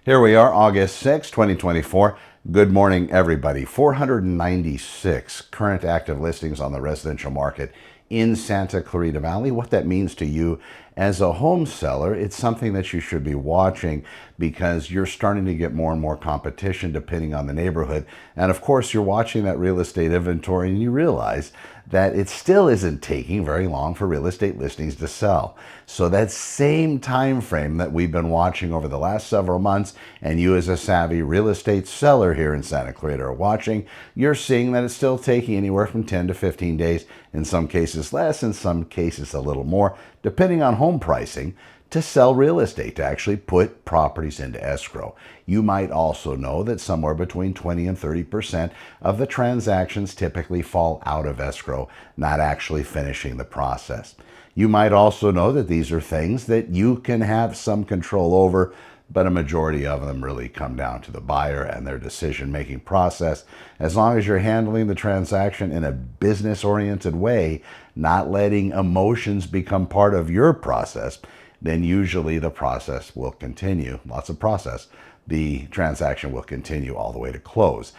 Here we are, August 6, 2024. Good morning, everybody. 496 current active listings on the residential market in Santa Clarita Valley. What that means to you as a home seller, it's something that you should be watching because you're starting to get more and more competition depending on the neighborhood. And of course, you're watching that real estate inventory and you realize that it still isn't taking very long for real estate listings to sell. So that same time frame that we've been watching over the last several months, and you as a savvy real estate seller here in Santa Clarita are watching, you're seeing that it's still taking anywhere from 10 to 15 days, in some cases less, in some cases a little more, depending on home pricing, to sell real estate, to actually put properties into escrow. You might also know that somewhere between 20 and 30% of the transactions typically fall out of escrow, not actually finishing the process. You might also know that these are things that you can have some control over, but a majority of them really come down to the buyer and their decision-making process. As long as you're handling the transaction in a business-oriented way, not letting emotions become part of your process, then usually the process will continue. Lots of process. The transaction will continue all the way to close.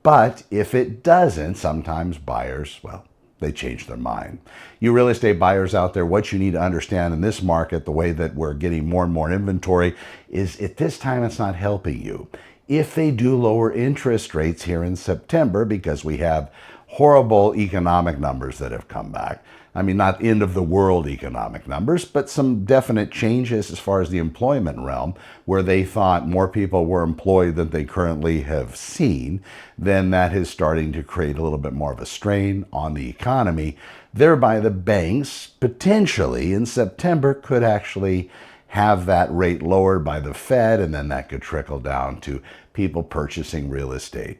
But if it doesn't, sometimes buyers, well, they change their mind. You real estate buyers out there, what you need to understand in this market, the way that we're getting more and more inventory, is at this time it's not helping you. If they do lower interest rates here in September, because we have horrible economic numbers that have come back. I mean, not end of the world economic numbers, but some definite changes as far as the employment realm, where they thought more people were employed than they currently have seen, then that is starting to create a little bit more of a strain on the economy. Thereby, the banks potentially in September could actually have that rate lowered by the Fed, and then that could trickle down to people purchasing real estate.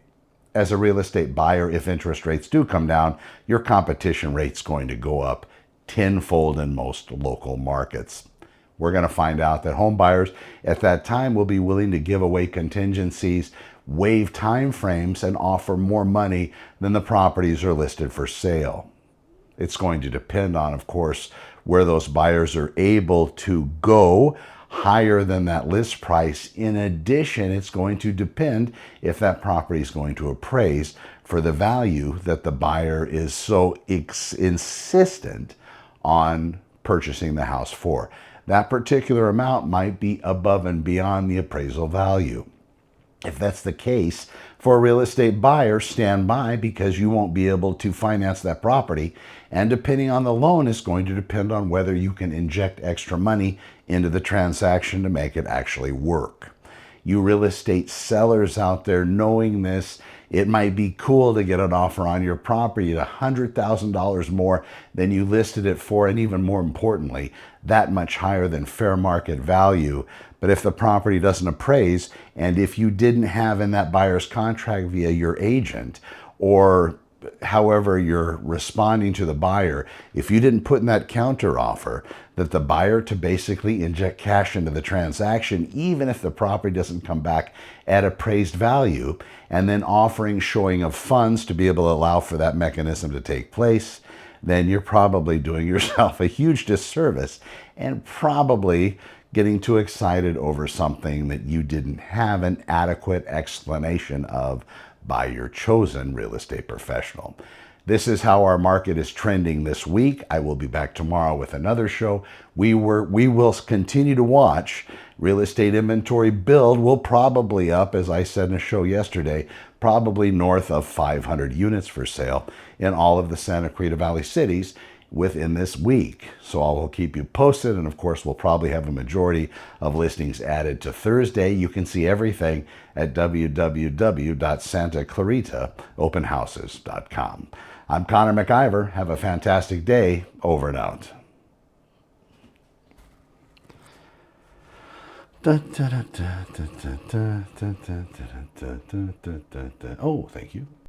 As a real estate buyer, if interest rates do come down, your competition rate's going to go up tenfold in most local markets. We're going to find out that home buyers at that time will be willing to give away contingencies, waive time frames, and offer more money than the properties are listed for sale. It's going to depend on, of course, where those buyers are able to go higher than that list price. In addition, it's going to depend if that property is going to appraise for the value that the buyer is so insistent on purchasing the house for. That particular amount might be above and beyond the appraisal value. If that's the case, for a real estate buyer, stand by, because you won't be able to finance that property. And depending on the loan, it's going to depend on whether you can inject extra money into the transaction to make it actually work. You real estate sellers out there knowing this, it might be cool to get an offer on your property at $100,000 more than you listed it for, and even more importantly, that much higher than fair market value. But if the property doesn't appraise, and if you didn't have in that buyer's contract via your agent, or however you're responding to the buyer, if you didn't put in that counter offer that the buyer to basically inject cash into the transaction, even if the property doesn't come back at appraised value, and then offering showing of funds to be able to allow for that mechanism to take place, then you're probably doing yourself a huge disservice and probably getting too excited over something that you didn't have an adequate explanation of by your chosen real estate professional. This is how our market is trending this week. I will be back tomorrow with another show. We will continue to watch. Real estate inventory build will probably up, as I said in a show yesterday, probably north of 500 units for sale in all of the Santa Clarita Valley cities within this week. So I will keep you posted, and of course we'll probably have a majority of listings added to Thursday. You can see everything at www.santaclaritaopenhouses.com. I'm Connor MacIvor. Have a fantastic day. Over and out. Oh, thank you.